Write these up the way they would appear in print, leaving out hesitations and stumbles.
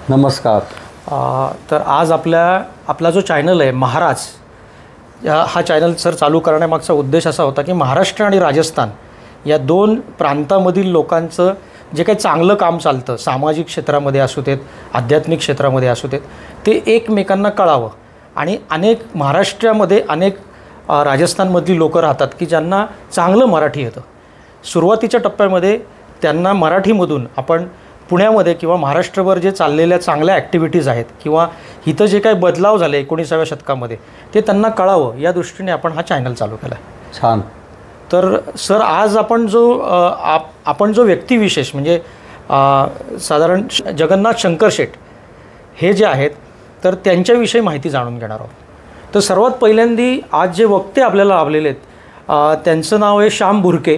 नमस्कार. तर आज आपला जो चॅनल आहे महाराज हा चॅनल सर चालू करण्यामागचा उद्देश असा होता की महाराष्ट्र आणि राजस्थान या दोन प्रांतामधील लोकांचं जे काही चांगलं काम चालतं, सामाजिक क्षेत्रामध्ये असू देत, आध्यात्मिक क्षेत्रामध्ये असू देत, ते एकमेकांना कळावं. आणि महाराष्ट्रामध्ये अनेक राजस्थानमधली लोकं राहतात की ज्यांना चांगलं मराठी येतं. सुरुवातीच्या टप्प्यामध्ये त्यांना मराठीमधून आपण पुण्यामध्ये किंवा महाराष्ट्रभर जे चाललेल्या चांगल्या ॲक्टिव्हिटीज आहेत किंवा इथं जे काही बदलाव झाले 19व्या शतकामध्ये ते त्यांना कळावं या दृष्टीने आपण हा चॅनल चालू केला आहे. छान. तर सर आज आपण जो व्यक्तिविशेष म्हणजे साधारण जगन्नाथ शंकर शेट हे जे आहेत तर त्यांच्याविषयी माहिती जाणून घेणार आहोत. तर सर्वात पहिल्यांदी आज जे वक्ते आपल्याला लाभलेले आहेत त्यांचं नाव आहे श्याम भुरके.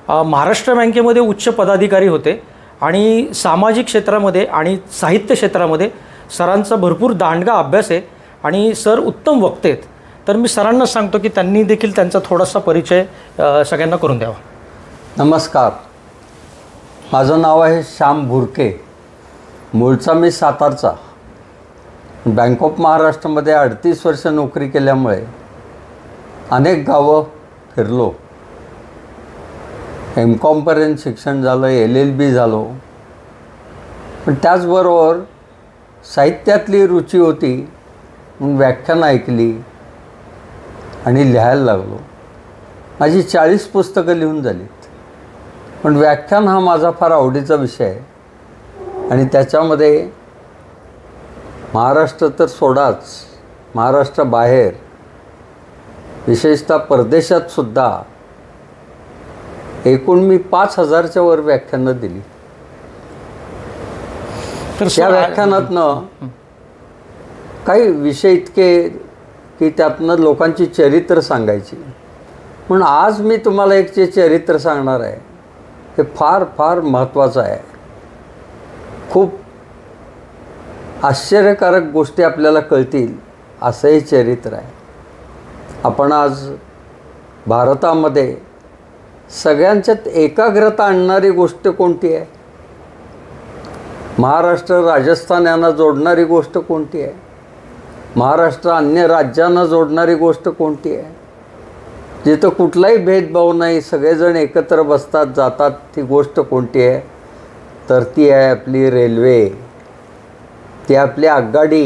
महाराष्ट्र बँकेमध्ये उच्च पदाधिकारी होते आणि सामाजिक क्षेत्रामध्ये आणि साहित्य क्षेत्रामध्ये सरांचा भरपूर दांडगा अभ्यास आहे आणि सर उत्तम वक्ते आहेत. तर मी सरांना सांगतो की त्यांनी देखील त्यांचा थोडासा परिचय सगळ्यांना करून द्यावा. नमस्कार. माझं नाव आहे श्याम भुरके. मूळचा मी सातारचा. बँक ऑफ महाराष्ट्रामध्ये 38 वर्ष नोकरी केल्यामुळे अनेक गावं फिरलो. MCOMपर्यंत शिक्षण झालं, LLB झालो. पण त्याचबरोबर साहित्यातली रुची होती म्हणून व्याख्यान ऐकली आणि लिहायला लागलो. माझी 40 पुस्तकं लिहून झालीत. पण व्याख्यान हा माझा फार आवडीचा विषय आहे आणि त्याच्यामध्ये महाराष्ट्र तर सोडाच, महाराष्ट्राबाहेर विशेषतः परदेशातसुद्धा एकूण मी 5000च्या वर व्याख्यानं दिली. तर त्या व्याख्यानातनं काही विषय इतके की त्यातनं लोकांची चरित्र सांगायची. म्हणून आज मी तुम्हाला एक जे चरित्र सांगणार आहे हे फार फार महत्त्वाचं आहे. खूप आश्चर्यकारक गोष्टी आपल्याला कळतील असं हे चरित्र आहे. आपण आज भारतामध्ये सगळ्यांच्यात एकाग्रता आणणारी गोष्ट कोणती आहे? महाराष्ट्र राजस्थान यांना जोडणारी गोष्ट कोणती आहे? महाराष्ट्र अन्य राज्यांना जोडणारी गोष्ट कोणती आहे? जिथं कुठलाही भेदभाव नाही, सगळेजण एकत्र बसतात जातात, ती गोष्ट कोणती आहे? तर ती आहे आपली रेल्वे, ती आपली आगगाडी.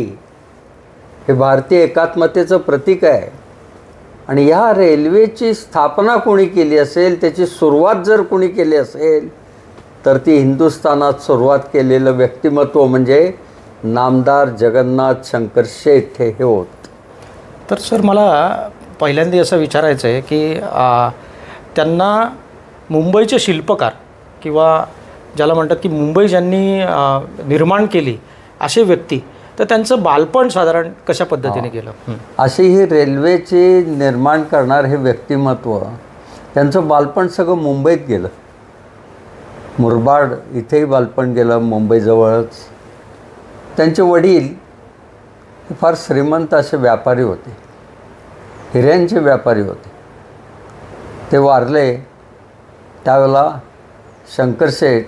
हे भारतीय एकात्मतेचं प्रतीक आहे. आणि ह्या रेल्वेची स्थापना कोणी केली असेल, त्याची सुरुवात जर कोणी केली असेल तर ती हिंदुस्थानात सुरुवात केलेलं व्यक्तिमत्व म्हणजे नामदार जगन्नाथ शंकर शेट हे होत. तर सर मला पहिल्यांदा असं विचारायचं आहे की त्यांना मुंबईचे शिल्पकार किंवा ज्याला म्हणतात की मुंबई ज्यांनी निर्माण केली असे व्यक्ती, तर त्यांचं बालपण साधारण कशा पद्धतीने गेलं? अशी ही रेल्वेचे निर्माण करणार हे व्यक्तिमत्व, त्यांचं बालपण सगळं मुंबईत गेलं. मुरबाड इथेही बालपण गेलं, मुंबईजवळच. त्यांचे वडील हे फार श्रीमंत असे व्यापारी होते, हिऱ्यांचे व्यापारी होते. ते वारले त्यावेळेला शंकरशेठ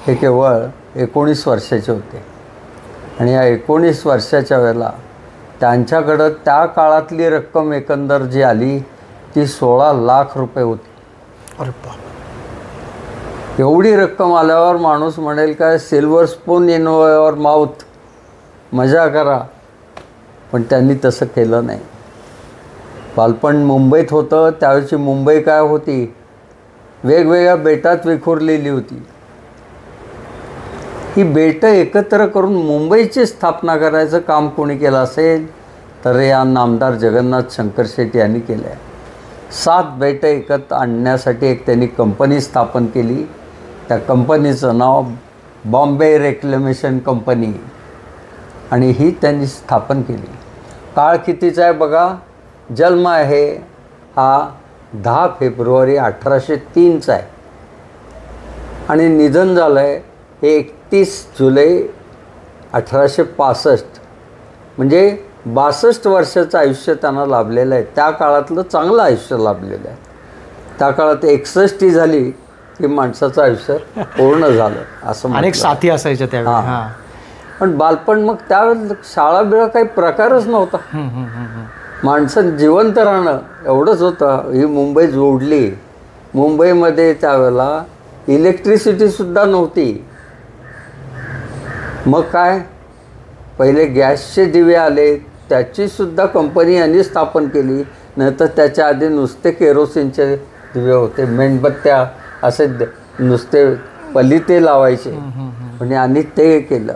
हे केवळ 19 वर्षाचे होते. आणि या 19 वर्षाच्या वेळेला त्यांच्याकडं त्या काळातली रक्कम एकंदर जी आली ती 16 लाख रुपये होती. अरे बाप. एवढी रक्कम आल्यावर माणूस म्हणेल काय silver spoon in your mouth, मजा करा. पण त्यांनी तसं केलं नाही. बालपण मुंबईत होतं. त्यावेळची मुंबई काय होती? वेगवेगळ्या बेटात विखुरलेली होती. ही बेटं एकत्र करून मुंबईची स्थापना करायचं काम कोणी केलं असेल तर या नामदार जगन्नाथ शंकर शेट यांनी केलं आहे. 7 बेटं एकत्र आणण्यासाठी एक त्यांनी कंपनी स्थापन केली. त्या कंपनीचं नाव बॉम्बे रेक्लेमेशन कंपनी आणि ही त्यांनी स्थापन केली. काळ कितीचा आहे बघा. जन्म आहे हा 10 फेब्रुवारी 1803चा आहे आणि निधन झालं आहे हे 31 जुलै 1865. म्हणजे 62 वर्षाचं आयुष्य त्यांना लाभलेलं आहे. त्या काळातलं चांगलं आयुष्य लाभलेलं आहे. त्या काळात 61 झाली की माणसाचं आयुष्य पूर्ण झालं असं. अनेक साथी असायच्या त्यावेळी. पण बालपण मग त्यावेळेस शाळा बिळा काही प्रकारच नव्हता. माणसं जिवंत राहणं एवढंच होतं. ही मुंबई जोडली. मुंबईमध्ये त्यावेळेला इलेक्ट्रिसिटीसुद्धा नव्हती. मग काय, पहिले गॅसचे दिवे आले, त्याचीसुद्धा कंपनी यांनी स्थापन केली. नंतर त्याच्या आधी नुसते केरोसिनचे दिवे होते, मेणबत्त्या असे नुसते पलिते लावायचे. म्हणजे आणि ते केलं.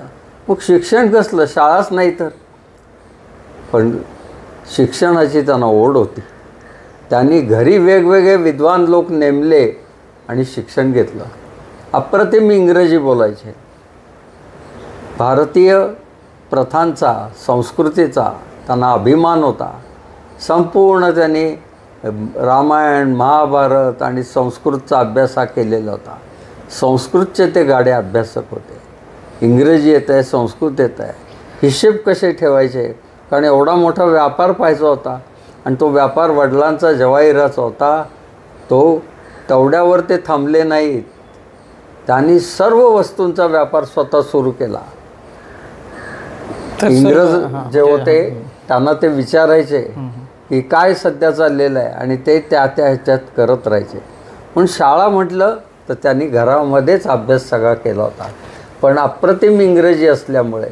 मग शिक्षण कसलं, शाळाच नाही तर. पण शिक्षणाची त्यांना ओढ होती. त्यांनी घरी वेगवेगळे विद्वान लोक नेमले आणि शिक्षण घेतलं. अप्रतिम इंग्रजी बोलायचे. भारतीय प्रथांचा, संस्कृतीचा त्यांना अभिमान होता. संपूर्ण त्यांनी रामायण, महाभारत आणि संस्कृतचा अभ्यास हा केलेला होता. संस्कृतचे ते गाडे अभ्यासक होते. इंग्रजी येत आहे, संस्कृत येत आहे, हिशेब कसे ठेवायचे, कारण एवढा मोठा व्यापार पाहिजे होता. आणि तो व्यापार वडिलांचा जवाहिराचा होता. तो तेवढ्यावर ते थांबले नाहीत. त्यांनी सर्व वस्तूंचा व्यापार स्वतः सुरू केला. इंग्रज जे होते त्यांना ते विचारायचे की काय सध्या चाललेलं आहे, आणि ते त्या ह्याच्यात करत राहायचे. पण शाळा म्हटलं तर त्यांनी घरामध्येच अभ्यास सगळा केला होता. पण अप्रतिम इंग्रजी असल्यामुळे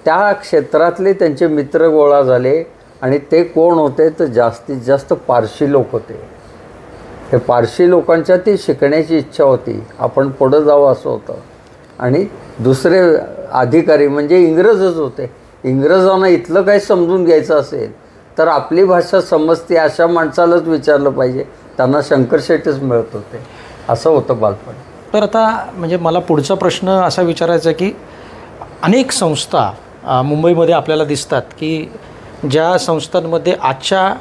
त्या क्षेत्रातले त्यांचे मित्र गोळा झाले. आणि ते कोण होते तर जास्तीत जास्त पारशी लोक होते. हे पारशी लोकांच्या ती शिकण्याची इच्छा होती, आपण पुढं जावं असं होतं. आणि दुसरे अधिकारी म्हणजे इंग्रजच होते. इंग्रजांना इथलं काही समजून घ्यायचं असेल तर आपली भाषा समजते अशा माणसालाच विचारलं पाहिजे. त्यांना शंकरशेठच मिळत होते. असं होतं बालपण. तर आता म्हणजे मला पुढचा प्रश्न असा विचारायचा आहे की अनेक संस्था मुंबईमध्ये आपल्याला दिसतात की ज्या संस्थांमध्ये आजच्या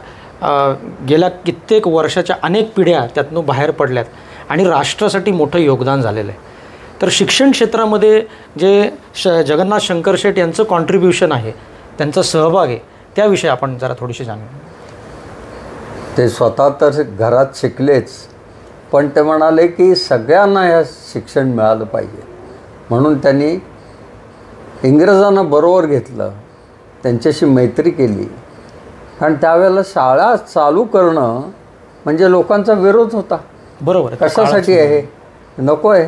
गेल्या कित्येक वर्षाच्या अनेक पिढ्या त्यातून बाहेर पडल्यात आणि राष्ट्रासाठी मोठं योगदान झालेलं आहे. तर शिक्षण क्षेत्रामध्ये जे जगन्नाथ शंकरशेठ यांचं कॉन्ट्रीब्युशन आहे, त्यांचा सहभाग आहे, त्याविषयी आपण जरा थोडीशी जाणून. ते स्वतः तर घरात शिकलेच, पण ते म्हणाले की सगळ्यांना या शिक्षण मिळालं पाहिजे. म्हणून त्यांनी इंग्रजांना बरोबर घेतलं, त्यांच्याशी मैत्री केली. कारण त्यावेळेला शाळा चालू करणं म्हणजे लोकांचा विरोध होता. बरोबर, कशासाठी आहे, नको आहे.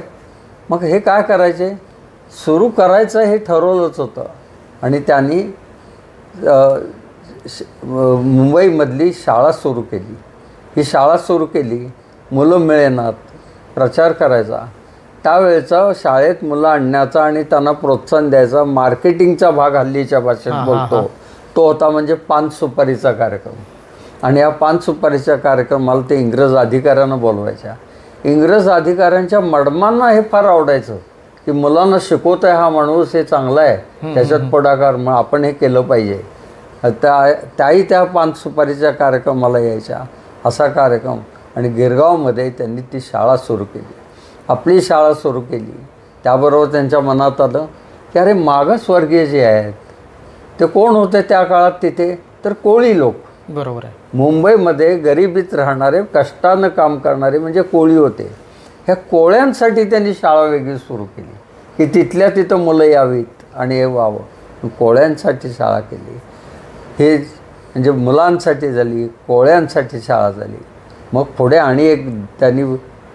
मग हे काय करायचे, सुरू करायचं हे ठरवलंच होतं. आणि त्यांनी मुंबईमधली शाळा सुरू केली. ही शाळा सुरू केली, मुलं मिळेनात, प्रचार करायचा. त्यावेळेचा शाळेत मुलं आणण्याचा आणि त्यांना प्रोत्साहन द्यायचा मार्केटिंगचा भाग हल्लीच्या भाषेत बोलतो तो होता, म्हणजे पान सुपारीचा कार्यक्रम. आणि या पान सुपारीच्या कार्यक्रमाला ते इंग्रज अधिकाऱ्यांना बोलवायच्या. इंग्रज अधिकाऱ्यांच्या मडमांना हे फार आवडायचं की मुलांना शिकवत आहे हा माणूस, हे चांगला आहे, त्याच्यात पुढाकार, मग आपण हे केलं पाहिजे. त्याही त्या पान सुपारीच्या कार्यक्रमाला यायच्या. असा कार्यक्रम. आणि गिरगावमध्ये त्यांनी ती शाळा सुरू केली, आपली शाळा सुरू केली. त्याबरोबर त्यांच्या मनात आलं की अरे मागासवर्गीय जे आहेत ते कोण होते त्या काळात तिथे, तर कोळी लोक. बरोबर आहे. मुंबईमध्ये गरिबीत राहणारे, कष्टानं काम करणारे म्हणजे कोळी होते. ह्या कोळ्यांसाठी त्यांनी शाळा वेगळी सुरू केली की तिथल्या तिथं मुलं यावीत आणि हे व्हावं. कोळ्यांसाठी शाळा केली. हे म्हणजे मुलांसाठी झाली, कोळ्यांसाठी शाळा झाली. मग पुढे आणि एक त्यांनी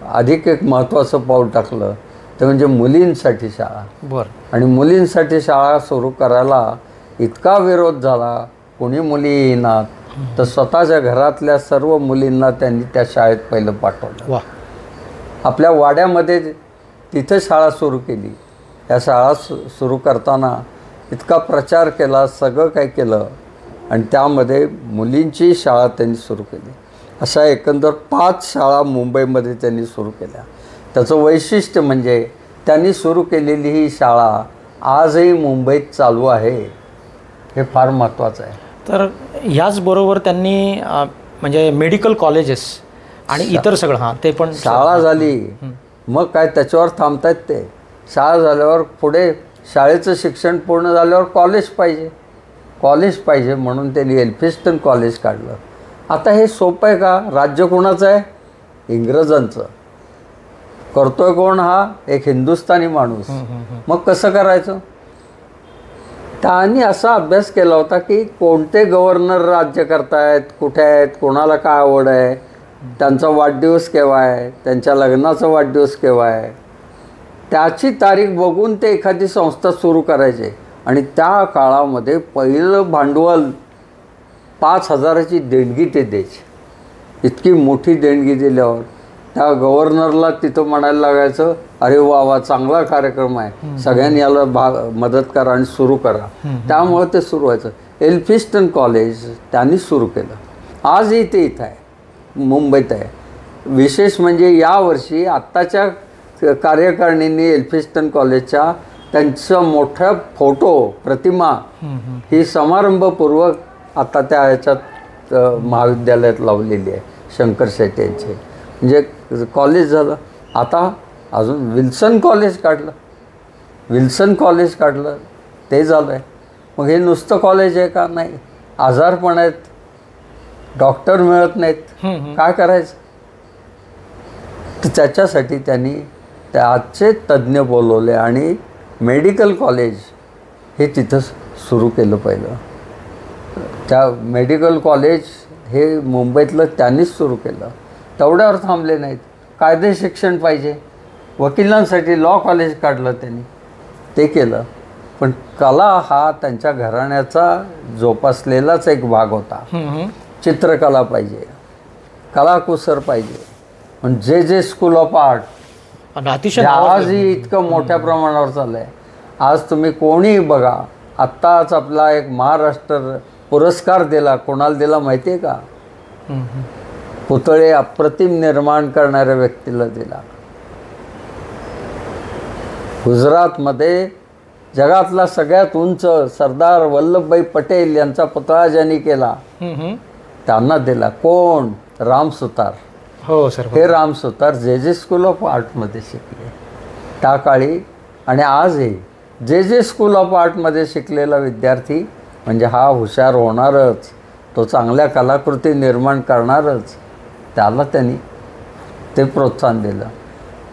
अधिक एक महत्त्वाचं पाऊल टाकलं ते म्हणजे मुलींसाठी शाळा. बरं. आणि मुलींसाठी शाळा सुरू करायला इतका विरोध झाला, कोणी मुली येईनात, तर स्वतःच्या घरातल्या सर्व मुलींना त्यांनी त्या शाळेत पहिलं पाठवलं. आपल्या वाड्यामध्ये तिथं शाळा सुरू केली. या शाळा सुरू करताना इतका प्रचार केला, सगळं काय केलं, आणि त्यामध्ये मुलींची शाळा त्यांनी सुरू केली. अशा एकंदर 5 शाळा मुंबईमध्ये त्यांनी सुरू केल्या. त्याचं वैशिष्ट्य म्हणजे त्यांनी सुरू केलेली ही शाळा आजही मुंबईत चालू आहे, हे फार महत्त्वाचं आहे. तर याचबरोबर त्यांनी म्हणजे मेडिकल कॉलेजेस आणि इतर सगळं ते पण शाळा झाली. मग काय त्याच्यावर थांबतायत ते. शाळा झाल्यावर पुढे शाळेचं शिक्षण पूर्ण झाल्यावर कॉलेज पाहिजे म्हणून त्यांनी एल्फिस्टन कॉलेज काढलं. आता हे सोपं आहे का, राज्य कोणाचं आहे, इंग्रजांचं. करतोय कोण, हा एक हिंदुस्थानी माणूस. मग कसं करायचं, त्यांनी असा अभ्यास केला होता की कोणते गव्हर्नर राज्य करतायत, कुठे आहेत, कोणाला काय आवड आहे, त्यांचा वाढदिवस केव्हा आहे, त्यांच्या लग्नाचा वाढदिवस केव्हा आहे, त्याची तारीख बघून ते एखादी संस्था सुरू करायचे. आणि त्या काळामध्ये पहिलं भांडवल 5,000ची देणगी ते द्यायचे. इतकी मोठी देणगी दिल्यावर त्या गव्हर्नरला तिथं म्हणायला लागायचं, अरे वा वा, चांगला कार्यक्रम आहे, सगळ्यांनी याला मदत करा आणि सुरू करा. त्यामुळं ते सुरू व्हायचं. एल्फिस्टन कॉलेज त्यांनी सुरू केलं. आजही ते इथं आहे, मुंबईत आहे. विशेष म्हणजे यावर्षी आत्ताच्या कार्यकारिणींनी एल्फिस्टन कॉलेजच्या त्यांचं मोठ्या फोटो प्रतिमा ही समारंभपूर्वक आता त्या ह्याच्यात महाविद्यालयात लावलेली आहे, शंकर शेट यांचे. म्हणजे कॉलेज झालं. आता अजून विल्सन कॉलेज काढलं, ते झालं आहे. मग हे नुसतं कॉलेज आहे का? नाही. आजारपण आहेत, डॉक्टर मिळत नाहीत, काय करायचं? तर त्याच्यासाठी त्यांनी त्याचे तज्ज्ञ बोलवले आणि मेडिकल कॉलेज हे तिथं सुरू केलं पहिलं. त्या मेडिकल कॉलेज हे मुंबईतलं त्यांनीच सुरू केलं. तेवढ्यावर थांबले नाहीत. कायदे शिक्षण पाहिजे, वकिलांसाठी लॉ कॉलेज काढलं त्यांनी, ते केलं. पण कला हा त्यांच्या घराण्याचा जोपासलेलाच एक भाग होता. चित्रकला पाहिजे, कलाकुसर पाहिजे. पण जे स्कूल ऑफ आर्ट आजही इतकं मोठ्या प्रमाणावर चाललं आहे. आज तुम्ही कोणीही बघा, आत्ताच आपला एक महाराष्ट्र पुरस्कार दिला, कोणाला दिला माहिती आहे का? पुतळे अप्रतिम निर्माण करणाऱ्या व्यक्तीला दिला. गुजरातमध्ये जगातला सगळ्यात उंच सरदार वल्लभभाई पटेल यांचा पुतळा ज्यांनी केला त्यांना दिला. कोण? राम सुतार. हो सर. हे राम सुतार जे स्कूल ऑफ आर्टमध्ये शिकले त्या काळी. आणि आजही जे स्कूल ऑफ आर्टमध्ये शिकलेला विद्यार्थी म्हणजे हा हुशार होणारच, तो चांगल्या कलाकृती निर्माण करणारच, त्याला त्यांनी ते प्रोत्साहन दिलं.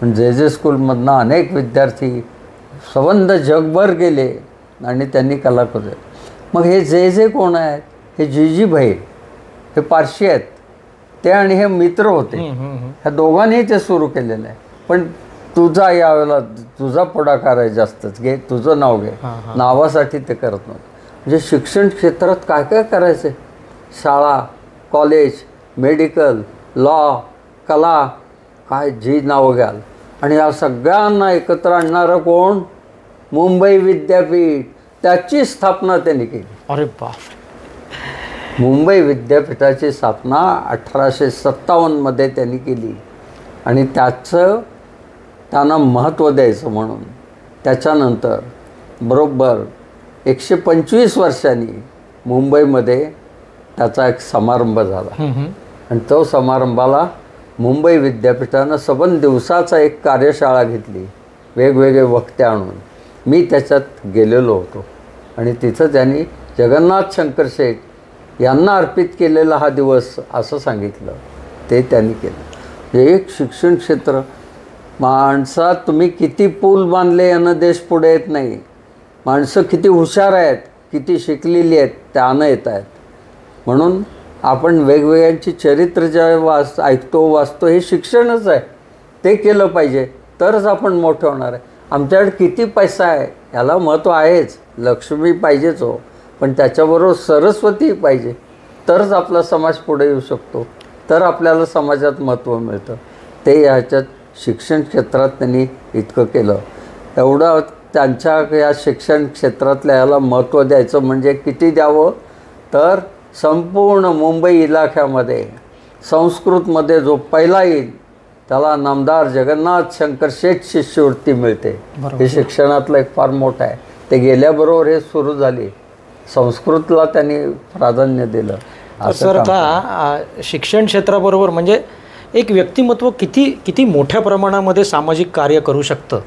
पण जे स्कूलमधनं अनेक विद्यार्थी संबंध जगभर गेले आणि त्यांनी कलाकृती. मग हे जे कोण आहेत? हे जीजी भाई, हे पारशी आहेत, ते आणि हे मित्र होते. ह्या दोघांनी ते सुरू केलेलं आहे. पण तुझा यावेळेला तुझा पुढाकार आहे, जास्तच घे, तुझं नाव घे, नावासाठी ते करत नव्हतं. म्हणजे शिक्षण क्षेत्रात काय काय करायचे? शाळा, कॉलेज, मेडिकल, लॉ, कला, काय जी नावं घ्याल. आणि या सगळ्यांना एकत्र आणणारं कोण? मुंबई विद्यापीठ. त्याची स्थापना त्यांनी केली. अरे बाप. मुंबई विद्यापीठाची स्थापना 1857मध्ये त्यांनी केली. आणि त्यांना महत्त्व द्यायचं म्हणून त्याच्यानंतर बरोबर 125 वर्षांनी मुंबईमध्ये त्याचा एक समारंभ झाला. आणि तो समारंभाला मुंबई विद्यापीठानं सबंध दिवसाचा एक कार्यशाळा घेतली, वेगवेगळे वक्ते आणून. मी त्याच्यात गेलेलो होतो. आणि तिथं त्यांनी जगन्नाथ शंकर शेट यांना अर्पित केलेला हा दिवस असं सांगितलं. ते त्यांनी केलं. एक शिक्षण क्षेत्र, माणसात तुम्ही किती पूल बांधले यानं देश पुढे येत नाही. माणसं किती हुशार आहेत, किती शिकलेली आहेत, त्यानं येत आहेत. म्हणून आपण वेगवेगळ्यांची चरित्र ज्या ऐकतो, वाचतो, हे शिक्षणच आहे. ते केलं पाहिजे, तरच आपण मोठं होणार आहे. आमच्याकडे किती पैसा आहे याला महत्त्व आहेच, लक्ष्मी पाहिजेच हो, पण त्याच्याबरोबर सरस्वती पाहिजे, तरच आपला समाज पुढे येऊ शकतो, तर आपल्याला समाजात महत्त्व मिळतं. ते ह्याच्यात शिक्षण क्षेत्रात त्यांनी इतकं केलं. एवढं त्यांच्या या शिक्षण क्षेत्रातल्या याला महत्त्व द्यायचं म्हणजे किती द्यावं? तर संपूर्ण मुंबई इलाख्यामध्ये संस्कृतमध्ये जो पहिला येईल त्याला नामदार जगन्नाथ शंकर शेट शिष्यवृत्ती मिळते. हे शिक्षणातलं एक फार मोठं आहे. ते गेल्याबरोबर हे सुरू झाले. संस्कृतला त्यांनी प्राधान्य दिलं. सर का शिक्षण क्षेत्राबरोबर म्हणजे एक व्यक्तिमत्व किती मोठ्या प्रमाणामध्ये सामाजिक कार्य करू शकतं.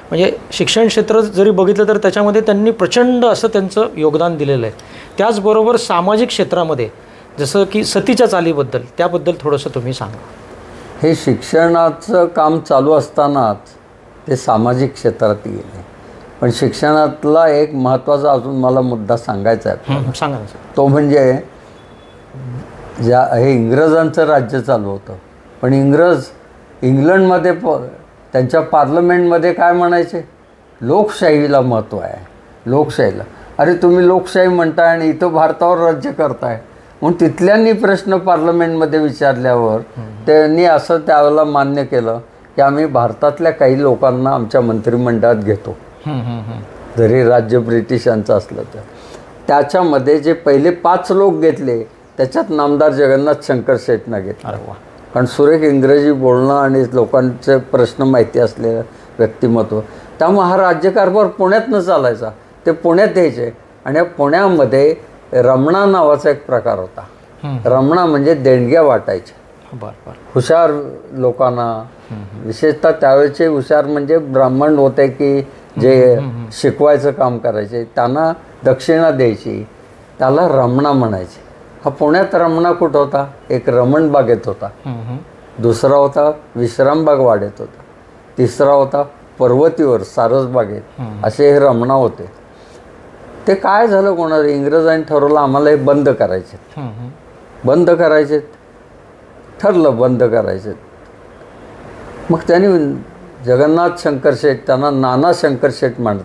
म्हणजे शिक्षण क्षेत्र जरी बघितलं तर त्याच्यामध्ये त्यांनी प्रचंड असं त्यांचं योगदान दिलेलं आहे. त्याचबरोबर सामाजिक क्षेत्रामध्ये जसं की सतीच्या चालीबद्दल, त्याबद्दल थोडंसं तुम्ही सांगा. हे शिक्षणाचं काम चालू असतानाच ते सामाजिक क्षेत्रात गेले. पण शिक्षणातला एक महत्त्वाचा अजून मला मुद्दा सांगायचा आहे. सांगा ना सर. तो म्हणजे हे इंग्रजांचं राज्य चालू होतं, पण इंग्लंडमध्ये त्यांच्या पार्लमेंटमध्ये काय म्हणायचे, लोकशाहीला महत्त्व आहे, लोकशाहीला. अरे तुम्ही लोकशाही म्हणताय आणि इथं भारतावर राज्य करताय. म्हणून तिथल्यांनी प्रश्न पार्लमेंटमध्ये विचारल्यावर त्यांनी असं त्यावेळेला मान्य केलं की आम्ही भारतातल्या काही लोकांना आमच्या मंत्रिमंडळात घेतो, जरी राज्य ब्रिटिशांचं असलं तर. त्याच्यामध्ये जे पहिले 5 लोक घेतले त्याच्यात नामदार जगन्नाथ शंकर शेटना घेतलं. कारण सुरेख इंग्रजी बोलणं आणि लोकांचे प्रश्न माहिती असलेलं व्यक्तिमत्व. त्यामुळे हा राज्यकारभार पुण्यातनं चालायचा. ते पुण्यात यायचे आणि या पुण्यामध्ये रमणा नावाचा एक प्रकार होता. रमणा म्हणजे देणग्या वाटायचे. हुशार लोकांना, विशेषतः त्यावेळेचे हुशार म्हणजे ब्राह्मण होते की जे शिकवायचं काम करायचे, त्यांना दक्षिणा द्यायची, त्याला रमणा म्हणायचे. हा पुण्यात रमणा कुठं होता, एक रमणबागेत होता, दुसरा होता विश्रामबाग वाड्यात होता, तिसरा होता पर्वतीवर सारसबागेत. असे हे रमणा होते. ते काय झालं, कोणाला इंग्रजांनी ठरवलं आम्हाला हे बंद करायचे, बंद करायचे, ठरलं बंद करायचे. मग त्यांनी जगन्नाथ शंकर शेट, त्यांना नाना शंकर शेट म्हणत,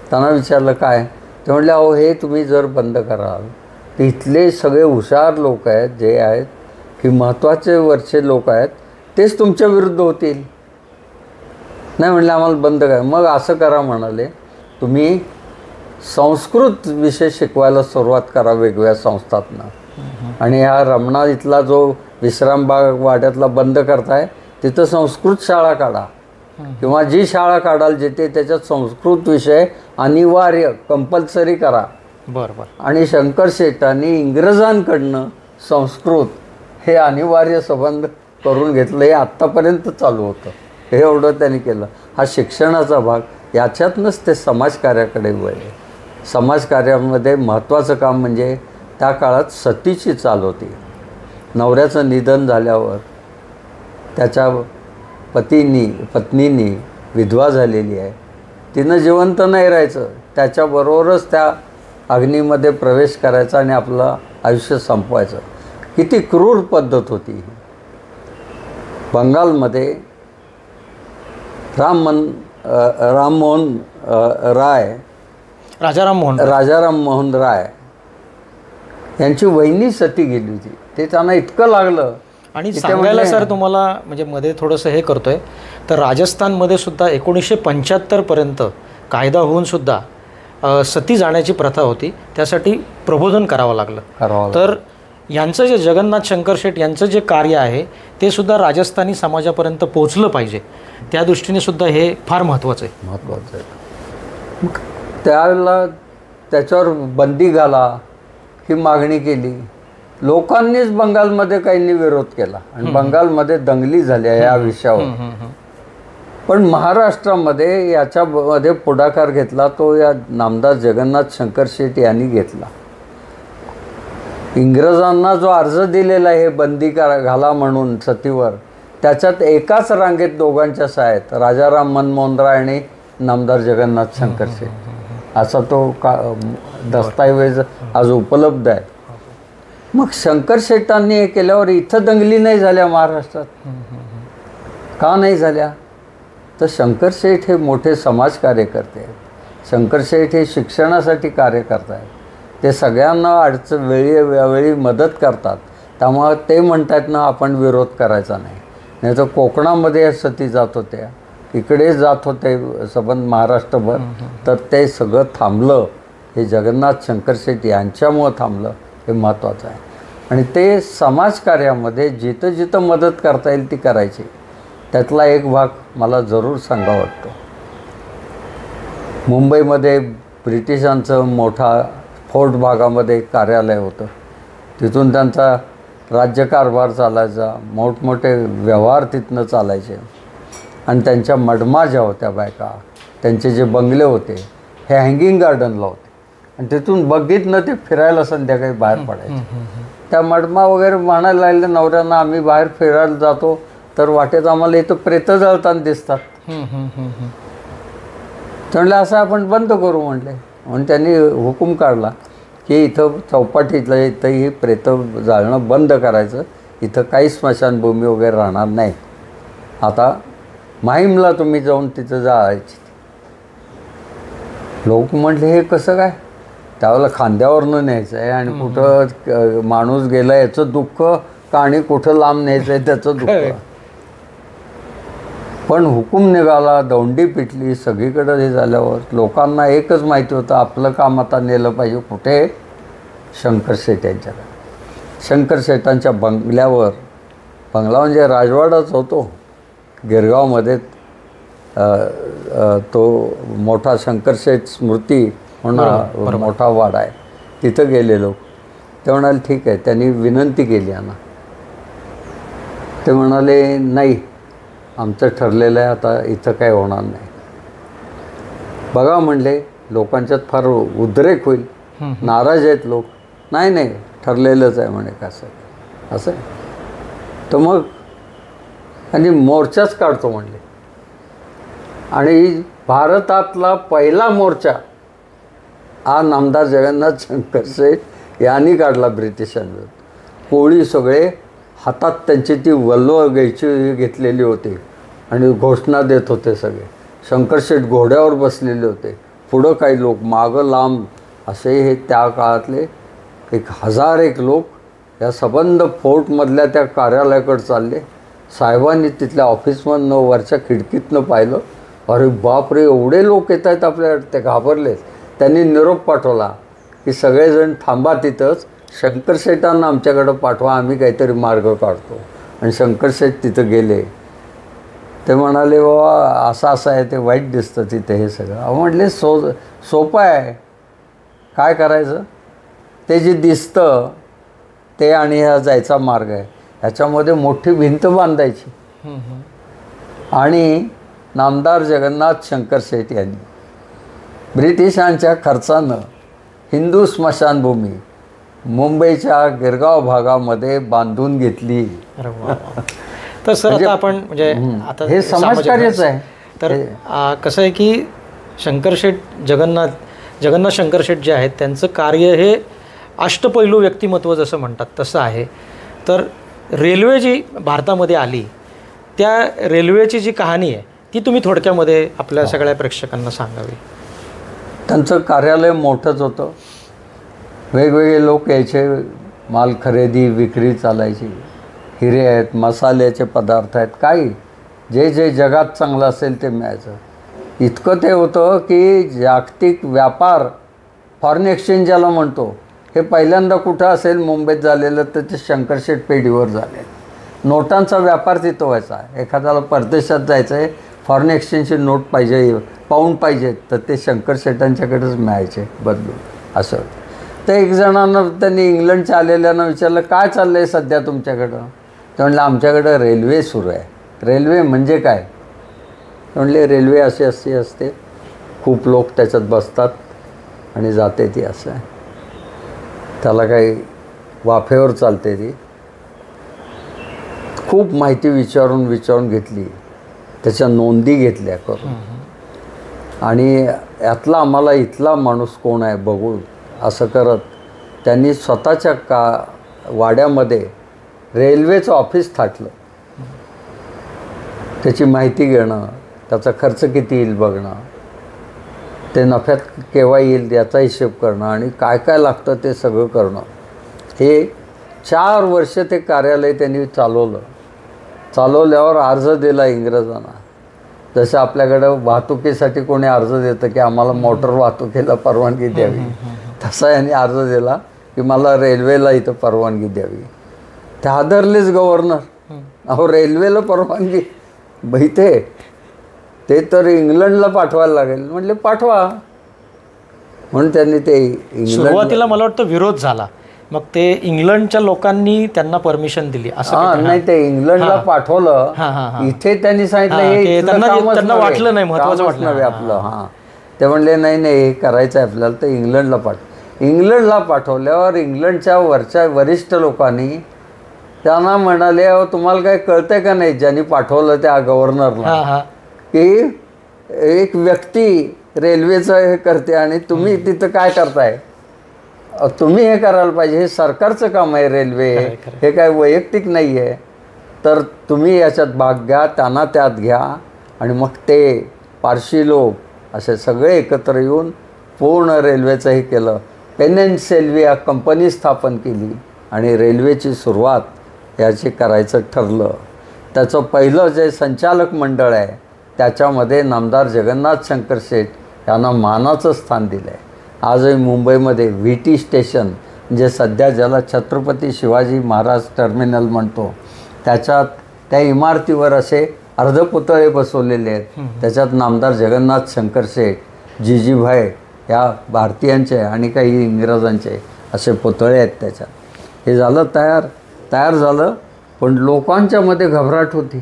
त्यांना विचारलं काय. ते म्हटले अहो हे तुम्ही जर बंद कराल तर इथले सगळे हुशार लोक आहेत, जे आहेत की महत्त्वाचे वरचे लोक आहेत, तेच तुमच्या विरुद्ध होतील. नाही म्हणले आम्हाला बंद करा. मग असं करा म्हणाले, तुम्ही संस्कृत विषय शिकवायला सुरुवात करा वेगवेगळ्या संस्थांना. आणि ह्या रमणा इथला जो विश्रामबाग वाड्यातला बंद करताय तिथं संस्कृत शाळा काढा, किंवा जी शाळा काढाल जिथे त्याच्यात संस्कृत विषय अनिवार्य कंपल्सरी करा. बरं. आणि शंकर शेटांनी इंग्रजांकडनं संस्कृत हे अनिवार्य संबंध करून घेतलं. हे आत्तापर्यंत चालू होतं. हे एवढं त्यांनी केलं. हा शिक्षणाचा भाग. याच्यातनंच ते समाजकार्याकडे वळले. समाजकार्यामध्ये महत्त्वाचं काम म्हणजे त्या काळात सतीची चाल होती. नवऱ्याचं निधन झाल्यावर त्याच्या पत्नीनी विधवा झालेली आहे, तिनं जिवंत नाही राहायचं, त्याच्याबरोबरच त्या अग्नीमध्ये प्रवेश करायचा आणि आपलं आयुष्य संपवायचं. किती क्रूर पद्धत होती. बंगालमध्ये राजाराम मोहन राय यांची वहिनी सती गेली होती. ते त्यांना इतकं लागलं. आणि सांगायला सर तुम्हाला म्हणजे मध्ये थोडंसं हे करतोय तर राजस्थानमध्ये सुद्धा 1975 पर्यंत कायदा होऊन सुद्धा सती जाण्याची प्रथा होती. त्यासाठी प्रबोधन करावं लागलं. तर यांचं जे जगन्नाथ शंकर शेट यांचं जे कार्य आहे ते सुद्धा राजस्थानी समाजापर्यंत पोचलं पाहिजे. त्या दृष्टीने सुद्धा हे फार महत्त्वाचं आहे. मग त्यावेळेला त्याच्यावर बंदी घाला ही मागणी केली. लोकांनीच बंगालमध्ये काहींनी विरोध केला आणि बंगालमध्ये दंगली झाल्या या विषयावर. पण महाराष्ट्रामध्ये याच्यामध्ये पुढाकार घेतला तो या नामदार जगन्नाथ शंकर शेट यांनी घेतला. इंग्रजांना जो अर्ज दिलेला आहे बंदी घाला म्हणून सतीवर, त्याच्यात एकाच रांगेत दोघांच्या सह्या आहेत, राजाराम मनमोहन राय आणि नामदार जगन्नाथ शंकर शेट. असा तो दस्तऐवज आज उपलब्ध आहे. मग शंकर शेटांनी हे केल्यावर इथं दंगली नाही झाल्या महाराष्ट्रात. का नाही झाल्या? तर शंकर शेठ हे मोठे समाजकार्य करते आहेत. शंकर शेठ हे शिक्षणासाठी कार्य करत आहेत. ते सगळ्यांना वेळी मदत करतात. त्यामुळे ते म्हणतात ना आपण विरोध करायचा नाही. नाही तर कोकणामध्ये सती जात होत्या, इकडे जात होते संबंध महाराष्ट्रभर. तर ते सगळं थांबलं. हे जगन्नाथ शंकर शेट यांच्यामुळं थांबलं. हे महत्त्वाचं आहे. आणि ते समाजकार्यामध्ये जिथं जिथं मदत करता येईल ती करायची. त्यातला एक भाग मला जरूर सांगावा वाटतो. मुंबईमध्ये ब्रिटिशांचं मोठा फोर्ट भागामध्ये कार्यालय होतं. तिथून त्यांचा राज्यकारभार चालायचा. मोठमोठे व्यवहार तिथनं चालायचे. आणि त्यांच्या मडमा ज्या होत्या बायका, त्यांचे जे बंगले होते हे हँगिंग गार्डनला होते. आणि तिथून बघितनं ते फिरायला संध्याकाळी बाहेर पडायचे. त्या मडमा वगैरे म्हणायला लागले नवऱ्यांना, आम्ही बाहेर फिरायला जातो तर वाटेत आम्हाला इथं प्रेतं जळताना दिसतात. म्हणलं असं आपण बंद करू म्हटले. म्हणून त्यांनी हुकूम काढला की इथं चौपाटीतलं इथंही प्रेत जाळणं बंद करायचं, इथं काही स्मशानभूमी वगैरे राहणार नाही. आता माहीमला तुम्ही जाऊन तिथं जायची. लोक म्हटले हे कसं काय, त्यावेळेला खांद्यावरनं न्यायचं आहे आणि कुठं माणूस गेला याचं दुःख का आणि कुठं लांब न्यायचं आहे त्याचं दुःख. पण हुकूम निघाला, दौंडी पिटली सगळीकडं. हे झाल्यावर लोकांना एकच माहिती होतं आपलं काम आता नेलं पाहिजे. कुठे? शंकरशेठ यांच्याकडे. शंकरशेठांच्या बंगल्यावर, बंगला म्हणजे राजवाडाच होतो गिरगावमध्ये, तो मोठा शंकरशेठ स्मृती म्हणून मोठा वाडा आहे, तिथं गेले लोक. ते म्हणाले ठीक आहे. त्यांनी विनंती केली यांना. ते म्हणाले नाही, आमचं ठरलेलं आहे, आता इथं काय होणार नाही. बघा म्हणले, लोकांच्यात फार उद्रेक होईल, नाराज आहेत लोक. नाही नाही, ठरलेलंच आहे म्हणे. कसं असं तर मग आणि मोर्चाच काढतो म्हणले. आणि भारतातला पहिला मोर्चा हा नामदार जगन्नाथ शंकरशेठ यांनी काढला ब्रिटिशांविरुद्ध. कोळी सगळे हातात त्यांची ती वल्व घ्यायची घेतलेली होती आणि घोषणा देत होते सगळे. शंकरशेठ घोड्यावर बसलेले होते, पुढं काही लोक, मागं लांब असे. हे त्या काळातले 1001 लोक या सबंध फोर्टमधल्या त्या कार्यालयाकडे चालले. साहेबांनी तिथल्या ऑफिसमधनं वरच्या खिडकीतनं पाहिलं, अरे बापरे एवढे लोक येत आहेत आपल्याकडे. ते घाबरले. त्यांनी निरोप पाठवला की सगळेजण थांबा तिथंच, शंकरशेठांना आमच्याकडं पाठवा, आम्ही काहीतरी मार्ग काढतो. आणि शंकरशेठ तिथं गेले. ते म्हणाले बाबा असं असं आहे, ते वाईट दिसतं तिथे हे सगळं. अहो म्हटले सोपं आहे, काय करायचं, ते जे दिसतं ते आणि ह्या जायचा मार्ग आहे, ह्याच्यामध्ये मोठी भिंत बांधायची. आणि नामदार जगन्नाथ शंकरशेठ यांनी ब्रिटिशांच्या खर्चानं हिंदू स्मशानभूमी मुंबईच्या गिरगाव भागामध्ये बांधून घेतली. तर सर आता आपण म्हणजे आता हे समाजकार्यच आहे. तर कसं आहे की जगन्नाथ शंकरशेठ जे आहेत त्यांचं कार्य हे अष्टपैलू व्यक्तिमत्व जसं म्हणतात तसं आहे. तर रेल्वे जी भारतामध्ये आली, त्या रेल्वेची जी कहाणी आहे ती तुम्ही थोडक्यामध्ये आपल्या सगळ्या प्रेक्षकांना सांगावी. त्यांचं कार्यालय मोठंच होतं. वेगवेगळे लोक यायचे, माल खरेदी विक्री चालायची. हिरे आहेत, मसाल्याचे पदार्थ आहेत, काही जे जे जगात चांगलं असेल ते मिळायचं. इतकं ते होतं की जागतिक व्यापार, फॉरेन एक्सचेंज ज्याला म्हणतो, हे पहिल्यांदा कुठं असेल मुंबईत झालेलं तर ते शंकरशेठ पेढीवर झाले. नोटांचा व्यापार तिथं व्हायचा. एखाद्याला परदेशात जायचं आहे, फॉरेन एक्सचेंजची नोट पाहिजे, पाऊंड पाहिजेत, तर ते शंकरशेठांच्याकडेच मिळायचे बदलून. असं तर एक जणांना त्यांनी इंग्लंडच्या आलेल्यांना विचारलं काय चाललं आहे सध्या तुमच्याकडं. ते म्हणलं आमच्याकडं रेल्वे सुरू आहे. रेल्वे म्हणजे काय? म्हणले रेल्वे अशी असते, खूप लोक त्याच्यात बसतात आणि जाते ती. असं आहे, त्याला काही वाफेवर चालते ती. खूप माहिती विचारून घेतली, त्याच्या नोंदी घेतल्या करून. आणि यातला आम्हाला इथला माणूस कोण आहे बघू असं करत त्यांनी स्वतःच्या वाड्यामध्ये रेल्वेचं ऑफिस थाटलं. त्याची माहिती घेणं, त्याचा खर्च किती येईल बघणं, ते नफ्यात केव्हा येईल याचा हिशेब करणं आणि काय काय लागतं ते सगळं करणं. हे 4 वर्ष ते कार्यालय त्यांनी चालवल्यावर अर्ज दिला इंग्रजांना. जसं आपल्याकडं वाहतुकीसाठी कोणी अर्ज देतं की आम्हाला मोटर वाहतुकीला परवानगी द्यावी, तसा यांनी अर्ज दिला की मला रेल्वेला इथं परवानगी द्यावी. ते हादरलेच गव्हर्नर. अहो रेल्वेला परवानगी इथे, ते तर इंग्लंडला पाठवायला लागेल. म्हटले पाठवा. म्हणून त्यांनी ते सुरुवातीला मला वाटतं विरोध झाला, मग ते इंग्लंडच्या लोकांनी त्यांना परमिशन दिली असं. नाही, ते इंग्लंडला पाठवलं. इथे त्यांनी सांगितलं हे त्यांना वाटलं नाही, महत्त्वाचं वाटलं नव्हे आपलं. हां, ते म्हणले नाही हे करायचं आहे आपल्याला, तर इंग्लंडला पाठवल्यावर इंग्लंडच्या वरिष्ठ लोकांनी त्यांना म्हणाले अहो तुम्हाला काय कळतंय का नाही ज्यांनी पाठवलं त्या गव्हर्नरला, की एक व्यक्ती रेल्वेचं हे करते आणि तुम्ही तिथं काय करताय? तुम्ही हे करायला पाहिजे, हे सरकारचं काम आहे. रेल्वे हे काय वैयक्तिक नाही आहे. तर तुम्ही याच्यात भाग घ्या, त्यांना त्यात घ्या आणि मग ते पारशी लोक असे सगळे एकत्र येऊन पूर्ण रेल्वेचं हे केलं. पेन अँड सेल्विया कंपनी स्थापन केली आणि रेल्वेची सुरुवात याची करायचं ठरलं. त्याचं पहिलं जे संचालक मंडळ आहे त्याच्यामध्ये नामदार जगन्नाथ शंकर शेठ यांना मानाचं स्थान दिलं आहे. आजही मुंबईमध्ये VT स्टेशन जे सध्या ज्याला छत्रपती शिवाजी महाराज टर्मिनल म्हणतो, त्याच्यात त्या इमारतीवर असे अर्धपुतळे बसवलेले आहेत. त्याच्यात नामदार जगन्नाथ शंकर शेठ, जीजीभाई या भारतीयांचे आणि काही इंग्रजांचे असे पुतळे आहेत त्याच्यात. हे झालं तयार झालं, पण लोकांच्यामध्ये घबराट होती.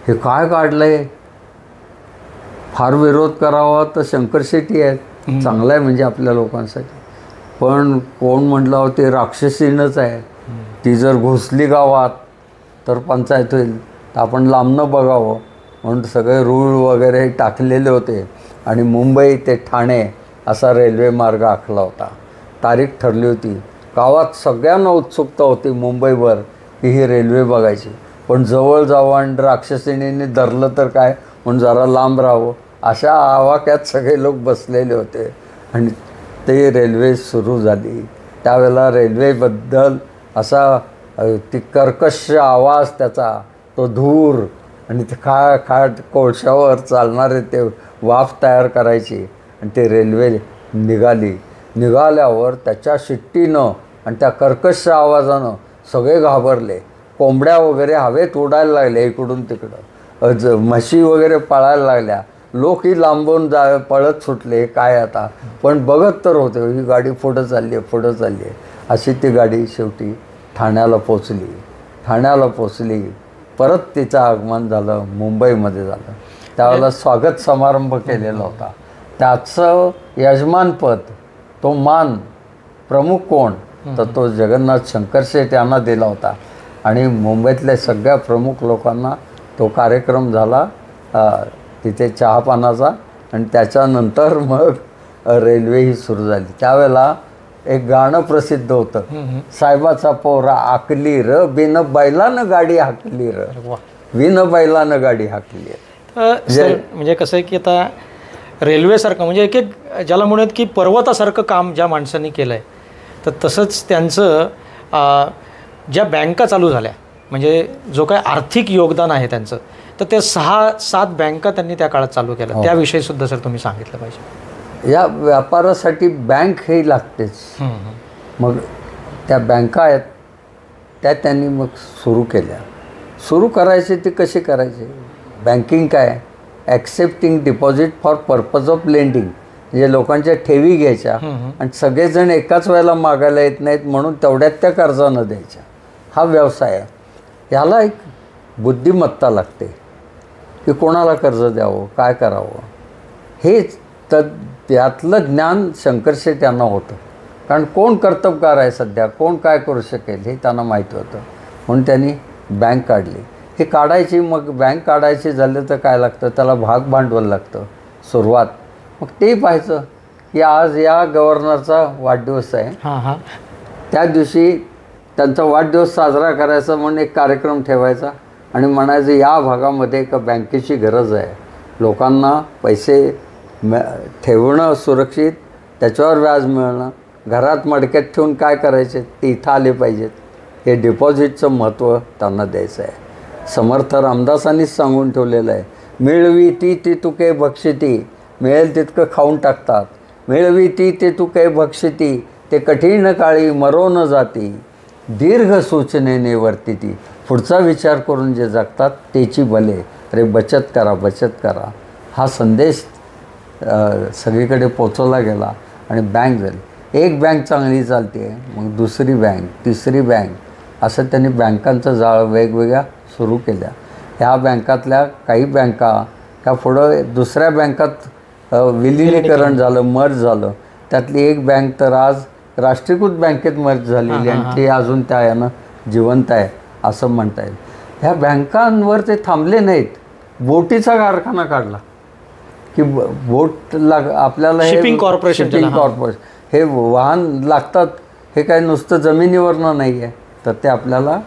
हे काय काढलं आहे? फार विरोध करावा तर शंकर शेट्टी आहेत, चांगलं आहे म्हणजे आपल्या लोकांसाठी. पण कोण म्हटलं ते राक्षसीनच आहे, ती जर घुसली गावात तर पंचायत होईल, तर आपण लांबनं बघावं म्हणून सगळे रूळ वगैरे टाकलेले होते. आणि मुंबई ते ठाणे असा रेल्वे मार्ग आखला होता. तारीख ठरली होती. गावात सगळ्यांना उत्सुकता होती मुंबईवर की ही रेल्वे बघायची. पण जवळ जावं आणि राक्षसिणीने धरलं तर काय म्हणून जरा लांब राहावं अशा आवाक्यात सगळे लोक बसलेले होते. आणि ते रेल्वे सुरू झाली. त्यावेळेला रेल्वेबद्दल असा ती कर्कश आवाज त्याचा, तो धूर आणि ते खाट कोळशावर चालणारे ते वाफ तयार करायची. आणि ते रेल्वे निघाल्यावर त्याच्या शिट्टीनं आणि त्या कर्कश आवाजानं सगळे घाबरले. कोंबड्या वगैरे हवेत उडायला लागल्या इकडून तिकडं, म्हशी वगैरे पळायला लागल्या. लोकही लांबून पळत सुटले. काय आता, पण बघत तर होते ही गाडी पुढं चालली आहे. अशी ती गाडी शेवटी ठाण्याला पोचली. परत तिचं आगमन झालं, मुंबईमध्ये झालं. त्यावेळेला स्वागत समारंभ केलेला होता. त्याचं यजमानपद, तो मान प्रमुख कोण तर तो जगन्नाथ शंकर शेठ यांना दिला होता. आणि मुंबईतल्या सगळ्या प्रमुख लोकांना तो कार्यक्रम झाला तिथे चहापानाचा. आणि त्याच्यानंतर मग रेल्वे ही सुरू झाली. त्यावेळेला एक गाणं प्रसिद्ध होतं, साहेबाचा पोरा आकली र बिन बैलानं गाडी हाकली र, बिन बैलानं गाडी हाकली. म्हणजे कसं आहे की आता रेल्वेसारखं म्हणजे एक ज्याला म्हणत की पर्वतासारखं काम ज्या माणसांनी केलं आहे, तर तसंच त्यांचं ज्या बँका चालू झाल्या म्हणजे जो काय आर्थिक योगदान आहे त्यांचं, तर ते 6-7 बँका त्यांनी त्या काळात चालू केल्या. त्याविषयी सुद्धा सर तुम्ही सांगितलं पाहिजे. या व्यापारासाठी बँक हे लागतेच. मग त्या बँका आहेत त्या त्यांनी मग सुरू केल्या. सुरू करायचे ते कसे करायचे? बँकिंग काय, accepting deposit for purpose of lending, म्हणजे लोकांच्या ठेवी घ्यायच्या आणि सगळेजण एकाच वेळेला मागायला येत नाहीत म्हणून तेवढ्यात त्या कर्जानं द्यायच्या. हा व्यवसाय आहे. याला एक बुद्धिमत्ता लागते की कोणाला कर्ज द्यावं, काय करावं. हेच तर त्यातलं ज्ञान शंकर शेठ यांना होतं. कारण कोण कर्तबगार आहे सध्या, कोण काय करू शकेल हे त्यांना माहिती होतं. म्हणून त्यांनी बँक काढली. हे काढायची, मग बँक काढायची झालं तर काय लागतं, त्याला भाग भांडवल लागतं सुरुवात. मग ते पाहायचं की आज या गव्हर्नरचा वाढदिवस आहे, त्या दिवशी त्यांचा वाढदिवस साजरा करायचा म्हणून एक कार्यक्रम ठेवायचा आणि म्हणायचं या भागामध्ये एका बँकेची गरज आहे. लोकांना पैसे ठेवणं सुरक्षित, त्याच्यावर व्याज मिळणं, घरात मडक्यात ठेवून काय करायचे ते इथं आले पाहिजेत. हे डिपॉझिटचं महत्त्व त्यांना द्यायचं आहे. समर्थ रामदासांनीच सांगून ठेवलेलं आहे, मिळवी ती ती तुके बक्षिती, मिळेल तितकं खाऊन टाकतात. मिळवी ती ते तुके बक्षिती, ते कठीण काळी मरो न जाती, दीर्घ सूचनेने वर्तिती. पुढचा विचार करून जे जगतात तेची भले. अरे बचत करा. हा संदेश सगळीकडे पोचवला गेला आणि बँक झाली. एक बँक चांगली चालते, मग दुसरी बँक, तिसरी बँक, असं त्यांनी बँकांचं जाळं वेगवेगळ्या सुरू केल्या. ह्या बँकातल्या काही बँका ह्या पुढं दुसऱ्या बँकात विलिनीकरण झालं, मर्ज झालं. त्यातली एक बँक तर आज राष्ट्रीयकृत बँकेत मर्ज झालेली आणि ती अजून त्या यानं जिवंत आहे असं म्हणता येईल. ह्या बँकांवर ते थांबले नाहीत, बोटीचा कारखाना काढला. की बोट आपल्याला शिपिंग कॉर्पोरेशन हे वाहन लागतात, हे काय नुसतं जमिनीवरनं नाही आहे, तर ते आपल्याला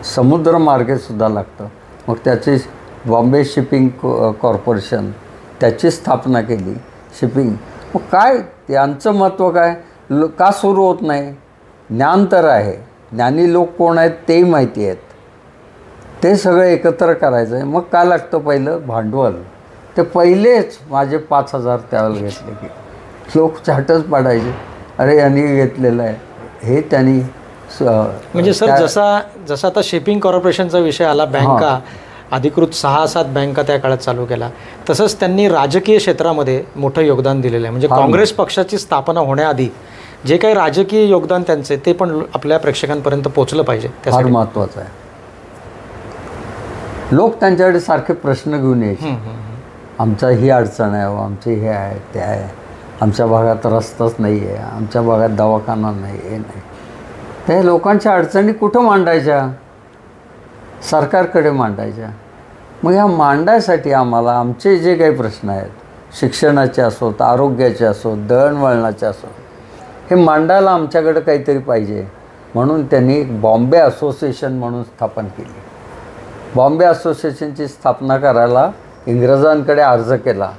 समुद्रमार्गेसुद्धा लागतं. मग त्याची बॉम्बे शिपिंग कॉर्पोरेशन त्याची स्थापना केली. शिपिंग मग काय यांचं महत्त्व काय का सुरू होत नाही? ज्ञान तर आहे, ज्ञानी लोक कोण आहेत तेही माहिती आहेत, ते सगळं एकत्र करायचं आहे. मग काय लागतं? पहिलं भांडवल. ते पहिलेच माझे 5,000 त्यावेळेला घेतले की लोक चाटच पाडायचे, अरे यांनी घेतलेलं आहे हे त्यांनी. म्हणजे सर जसा आता शिपिंग कॉर्पोरेशनचा विषय आला, बँका अधिकृत 6-7 बँका त्या काळात चालू केल्या, तसंच त्यांनी राजकीय क्षेत्रामध्ये मोठं योगदान दिलेलं आहे. म्हणजे काँग्रेस पक्षाची स्थापना होण्याआधी जे काही राजकीय योगदान त्यांचे ते पण आपल्या प्रेक्षकांपर्यंत पोहोचलं पाहिजे. फार महत्त्वाचं आहे. लोक त्यांच्याकडे सारखे प्रश्न घेऊन यायचे, आमचा ही अडचण आहे, आमचे हे आहे ते आहे, आमच्या भागात रस्ताच नाही आहे, आमच्या भागात दवाखाना नाही, हे नाही. त्या लोकांच्या अडचणी कुठं मांडायच्या? सरकारकडे मांडायच्या. मग ह्या मांडायसाठी आम्हाला आमचे जे काही प्रश्न आहेत, शिक्षणाचे असोत, आरोग्याचे असोत, दळणवळणाचे असोत, हे मांडायला आमच्याकडे काहीतरी पाहिजे. म्हणून त्यांनी बॉम्बे असोसिएशन म्हणून स्थापन केली. बॉम्बे असोसिएशनची स्थापना करायला इंग्रजांकडे अर्ज केला.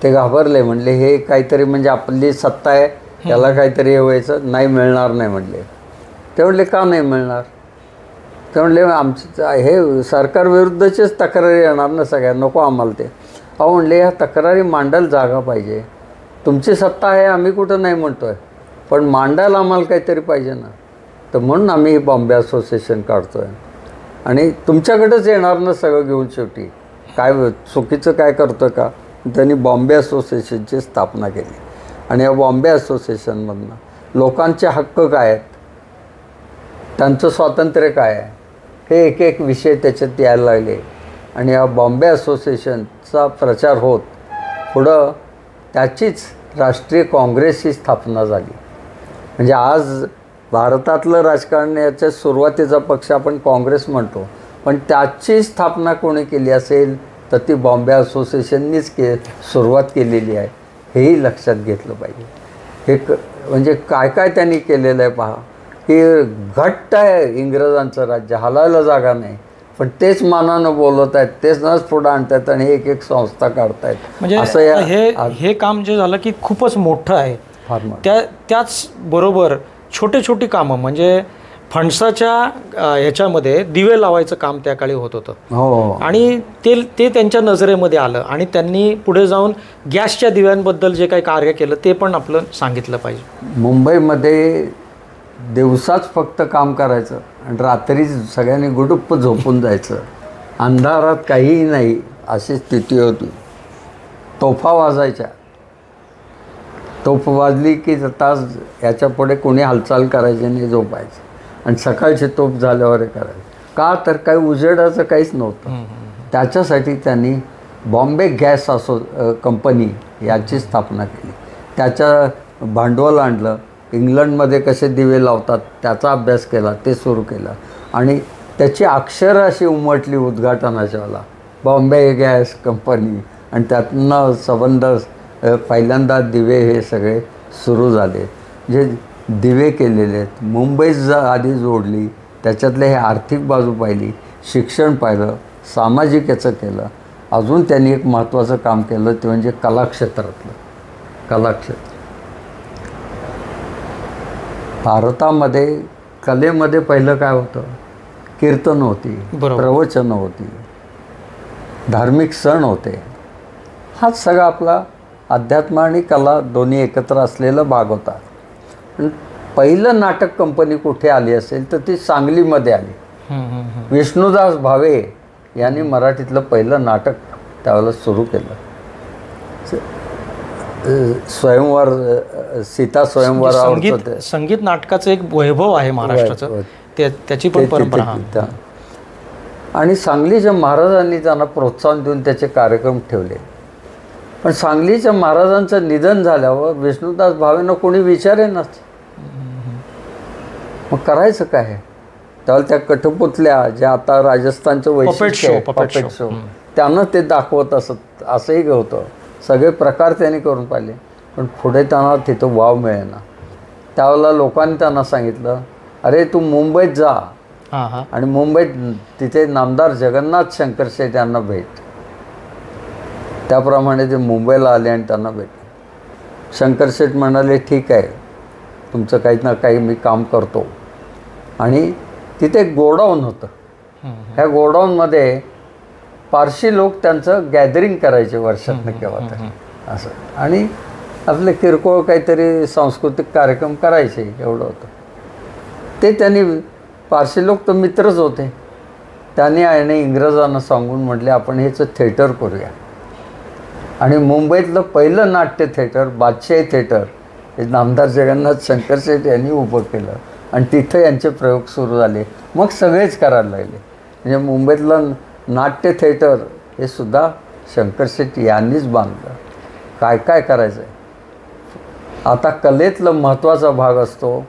ते घाबरले, म्हणले हे काहीतरी म्हणजे आपली सत्ता आहे, याला काहीतरी हे व्हायचं नाही, मिळणार नाही म्हणले. ते म्हणले का नाही मिळणार? ते म्हणले आमचं हे सरकारविरुद्धचेच तक्रारी येणार ना सगळ्या, नको आम्हाला ते. अहो म्हणले ह्या तक्रारी मांडायला जागा पाहिजे. तुमची सत्ता आहे आम्ही कुठं नाही म्हणतो आहे, पण मांडायला आम्हाला काहीतरी पाहिजे ना. तर म्हणून आम्ही ही बॉम्बे असोसिएशन काढतो आहे आणि तुमच्याकडेच येणार ना सगळं घेऊन. शेवटी काय चुकीचं काय करतो का? त्यांनी बॉम्बे असोसिएशनची स्थापना केली आणि या बॉम्बे असोसिएशनमधनं लोकांचे हक्क काय आहेत, त्यांचं स्वातंत्र्य काय आहे, हे एक एक विषय त्याच्यात यायला लागले. आणि या बॉम्बे असोसिएशनचा प्रचार होत पुढं त्याचीच राष्ट्रीय काँग्रेसची स्थापना झाली. म्हणजे आज भारतातलं राजकारण याच्या सुरुवातीचा पक्ष आपण काँग्रेस म्हणतो, पण त्याची स्थापना कोणी केली असेल तर ती बॉम्बे असोसिएशननीच सुरुवात केलेली आहे, हेही लक्षात घेतलं पाहिजे. हे म्हणजे काय काय त्यांनी केलेलं आहे पहा. की घट्ट आहे इंग्रजांचं राज्य, हलायला जागा नाही, पण तेच मानानं बोलत आहेत, तेच नच पुढं आणतात आणि एक एक संस्था काढतायत. म्हणजे असं हे काम जे झालं की खूपच मोठं आहे. त्याच बरोबर छोटे छोटी कामं म्हणजे फणसाच्या ह्याच्यामध्ये दिवे लावायचं काम त्या काळी होत होतं. हो. आणि ते त्यांच्या नजरेमध्ये आलं आणि त्यांनी पुढे जाऊन गॅसच्या दिव्यांबद्दल जे काही कार्य केलं ते पण आपलं सांगितलं पाहिजे. मुंबईमध्ये दिवसाच फक्त काम करायचं आणि रात्री सगळ्यांनी गुडुप्प झोपून जायचं, अंधारात काहीही नाही अशी स्थिती होती. तोफा वाजायच्या, तोफ वाजली की तास याच्या पुढे कोणी हालचाल करायची नाही, झोपायचं. आणि सकाळची तोफ झाल्यावर करायचं. का तर काही उजेडाचं काहीच नव्हतं. त्याच्यासाठी त्यांनी बॉम्बे गॅस कंपनी याची स्थापना केली. त्याच्या भांडवल आणलं, इंग्लंडमध्ये कसे दिवे लावतात त्याचा अभ्यास केला, ते सुरू केलं आणि त्याची अक्षरं अशी उमटली उद्घाटनाच्या वेळेला, बॉम्बे गॅस कंपनी. आणि त्यातनं संबंध पहिल्यांदा दिवे हे सगळे सुरू झाले. जे दिवे केलेले आहेत, मुंबईच आधी जोडली, त्याच्यातले हे आर्थिक बाजू पाहिली, शिक्षण पाहिलं, सामाजिक याचं केलं. अजून त्यांनी एक महत्त्वाचं काम केलं ते म्हणजे कलाक्षेत्रातलं. कलाक्षेत्र भारतामध्ये कलेमध्ये पहिलं काय होतं? कीर्तन होती, प्रवचनं होती, धार्मिक सण होते. हाच सगळा आपला अध्यात्म आणि कला दोन्ही एकत्र असलेला भाग होता. पहिलं नाटक कंपनी कुठे आली असेल तर ती सांगलीमध्ये आली. विष्णुदास भावे यांनी मराठीतलं पहिलं नाटक त्यावेळेला सुरू केलं. स्वयंवर, सीता स्वयंवर. संगीत नाटकाचं एक वैभव आहे महाराष्ट्राचं, त्याची पण परंपरा. आणि सांगलीच्या महाराजांनी त्यांना प्रोत्साहन देऊन त्याचे कार्यक्रम ठेवले. पण सांगलीच्या महाराजांचं निधन झाल्यावर विष्णुदास भावेंना कोणी विचारेनाच. मग करायचं काय? त्यावेळेला त्या कठपुतल्या ज्या आता राजस्थानचं वैशिष्ट्य पपेट शो, त्यानं ते दाखवत असत असंही होतं. सगळे प्रकार त्यांनी करून पाहिले, पण पुढे त्यांना तिथं वाव मिळेना. त्यावेळेला लोकांनी त्यांना सांगितलं, अरे तू मुंबईत जा आणि मुंबईत तिथे नामदार जगन्नाथ शंकर शेठ यांना भेट. त्याप्रमाणे ते मुंबईला आले आणि त्यांना भेटले. शंकर शेठ म्हणाले, ठीक आहे, तुमचं काही ना काही मी काम करतो. आणि तिथे एक गोडाऊन होतं. ह्या गोडाऊनमध्ये पारशी लोक त्यांचं गॅदरिंग करायचे वर्षातनं केव्हा तरी असं, आणि आपले किरकोळ काहीतरी सांस्कृतिक कार्यक्रम करायचे, एवढं होतं. ते त्यांनी, पारशी लोक तर मित्रच होते, त्यांनी आणि इंग्रजांना सांगून म्हटले आपण ह्याचं थिएटर करूया. आणि मुंबईतलं पहिलं नाट्य थिएटर बादशाही थिएटर हे नामदार जगन्नाथ शंकर शेठ यांनी उभं केलं आणि तिथं यांचे प्रयोग सुरू झाले. मग सगळेच करायला लागले. म्हणजे मुंबईतलं नाट्य थिएटर हे सुद्धा शंकर शेठ यांनीच बांधलं. काय काय करायचं आहे. आता कलेतलं महत्त्वाचा भाग असतो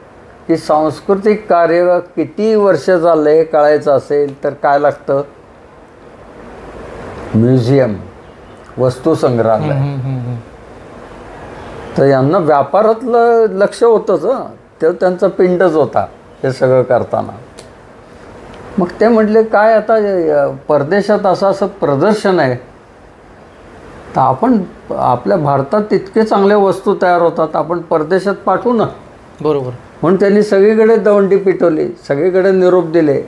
की सांस्कृतिक कार्य किती वर्ष झालं हे कळायचं असेल तर काय लागतं, म्युझियम, वस्तुसंग्रहालय. तर यांना व्यापारातलं लक्ष होतंच, ते त्यांचा पिंडच होता हे सगळं करताना. मग ते म्हटले काय आता परदेशात असं प्रदर्शन आहे, तर आपण आपल्या भारतात इतके चांगल्या वस्तू तयार होतात, आपण परदेशात पाठवू ना. बरोबर. म्हणून त्यांनी सगळीकडे दवंडी पिटवली, सगळीकडे निरोप दिले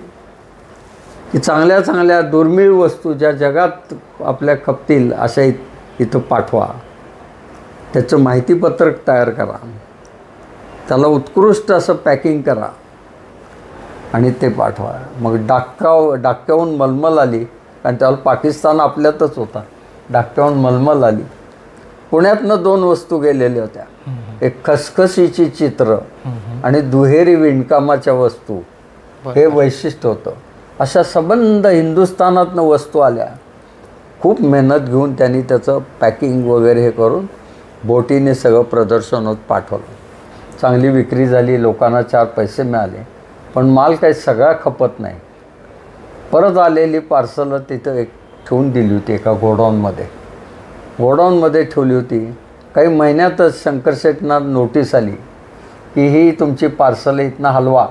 की चांगल्या चांगल्या दुर्मिळ वस्तू ज्या जगात आपल्या खपतील अशा इथं पाठवा. त्याचं माहितीपत्रक तयार करा, त्याला उत्कृष्ट असं पॅकिंग करा आणि ते पाठवा. मग डाक्याहून मलमल आली, कारण त्याला पाकिस्तान आपल्यातच होता. डाक्याहून मलमल आली. पुण्यातनं 2 वस्तू गेलेल्या होत्या, एक खसखशीची चित्र आणि दुहेरी विणकामाच्या वस्तू. हे वैशिष्ट्य होतं. अशा संबंध हिंदुस्थानातनं वस्तू आल्या. खूप मेहनत घेऊन त्यांनी त्याचं पॅकिंग वगैरे हे करून बोटीने सगळं प्रदर्शन होत पाठवलं. चांगली विक्री झाली, लोकांना 4 पैसे मिळाले, पण माल काही सगळा खपत नाही. परत आलेली पार्सलं तिथं एक ठेवून दिली होती एका गोडाऊनमध्ये ठेवली होती. काही महिन्यातच शंकर शेठना नोटीस आली की ही तुमची पार्सल इथनं हलवा,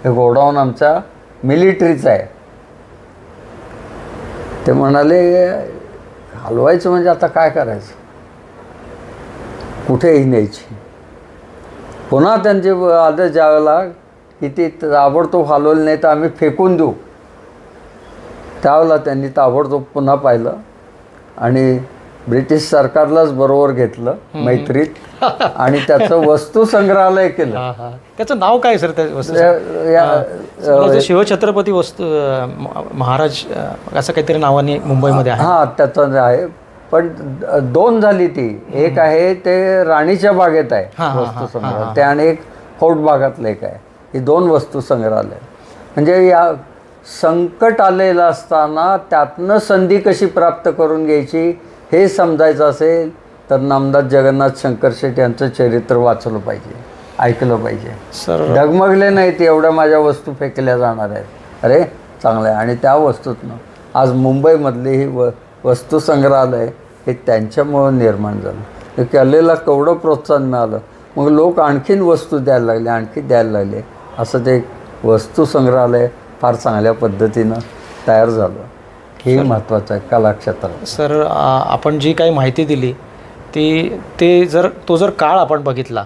हे गोडाऊन आमचा मिलिटरीचं आहे. ते म्हणाले हलवायचं म्हणजे आता काय करायचं, कुठेही न्यायची. पुन्हा त्यांचे आदेश ज्यावेळेला की ती ताबडतोब हलवली नाही तर आम्ही फेकून देऊ, त्यावेळेला त्यांनी ताबडतोब पुन्हा पाहिलं आणि ब्रिटिश सरकारलाच बरोबर घेतलं मैत्रीत आणि त्याचं वस्तू संग्रहालय केलं. त्याचं नाव काय सर त्या शिवछत्रपती वस्तू महाराज असं काहीतरी नावाने मुंबईमध्ये आहे? हां, त्याचं आहे, पण 2 झाली ती. एक आहे ते राणीच्या बागेत आहे वस्तू संग्रहालय, ते आणि एक फोर्ट भागातलं एक आहे. ही 2 वस्तू संग्रहालय. म्हणजे या संकट आलेलं असताना त्यातनं संधी कशी प्राप्त करून घ्यायची हे समजायचं असेल तर नामदार जगन्नाथ शंकर शेठ यांचं चरित्र वाचलं पाहिजे, ऐकलं पाहिजे. सर डगमगले नाहीत एवढ्या माझ्या वस्तू फेकल्या जाणार आहेत, अरे चांगलं आहे. आणि त्या वस्तूतनं आज मुंबईमधली ही वस्तू संग्रहालय हे त्यांच्यामुळं निर्माण झालं. कलेला केवढं प्रोत्साहन मिळालं, मग लोक आणखीन वस्तू द्यायला लागले, आणखी द्यायला लागले. असं ते वस्तू संग्रहालय फार चांगल्या पद्धतीनं तयार झालं. हे महत्त्वाचं आहे कला क्षेत्रात. सर आपण जी काही माहिती दिली ते जर काळ आपण बघितला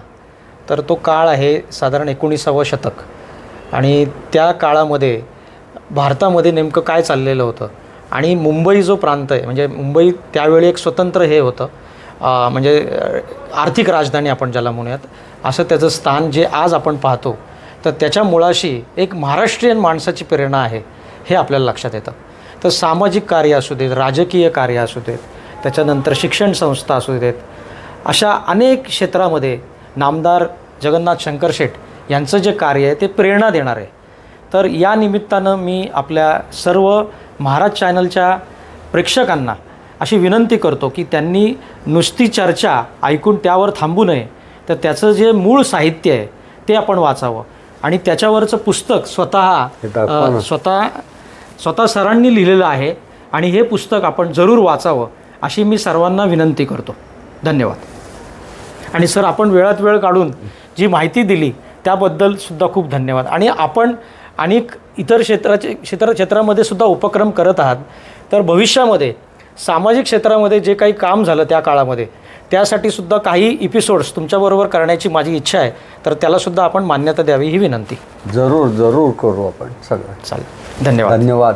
तर तो काळ आहे साधारण 19वे शतक. आणि त्या काळामध्ये भारतामध्ये नेमकं काय चाललेलं होतं आणि मुंबई जो प्रांत आहे, म्हणजे मुंबई त्यावेळी एक स्वतंत्र हे होतं, म्हणजे आर्थिक राजधानी आपण ज्याला म्हणूयात, असं त्याचं स्थान जे आज आपण पाहतो, तर त्याच्या मुळाशी एक महाराष्ट्रीयन माणसाची प्रेरणा आहे हे आपल्याला लक्षात येतं. तर सामाजिक कार्य असू देत, राजकीय कार्य असू देत, त्याच्यानंतर शिक्षण संस्था असू देत, अशा अनेक क्षेत्रामध्ये नामदार जगन्नाथ शंकर शेठ यांचं जे कार्य आहे ते प्रेरणा देणार आहे. तर या निमित्तानं मी आपल्या सर्व महाराज चॅनलच्या प्रेक्षकांना अशी विनंती करतो की त्यांनी नुसती चर्चा ऐकून त्यावर थांबू नये, तर त्याचं जे मूळ साहित्य आहे ते आपण वाचावं आणि त्याच्यावरचं पुस्तक स्वतः सरांनी लिहिलेलं आहे आणि हे पुस्तक आपण जरूर वाचावं अशी मी सर्वांना विनंती करतो. धन्यवाद. आणि सर, आपण वेळात वेळ काढून जी माहिती दिली त्याबद्दल सुद्धा खूप धन्यवाद. आणि आपण अनेक इतर क्षेत्रामध्ये सुद्धा उपक्रम करत आहात. तर भविष्यामध्ये सामाजिक क्षेत्रामध्ये जे काही काम झालं त्या काळामध्ये त्यासाठी सुद्धा काही एपिसोड्स तुमच्याबरोबर करण्याची माझी इच्छा आहे. तर त्यालासुद्धा आपण मान्यता द्यावी ही विनंती. जरूर जरूर करू आपण सगळं. चालेल. धन्यवाद. धन्यवाद.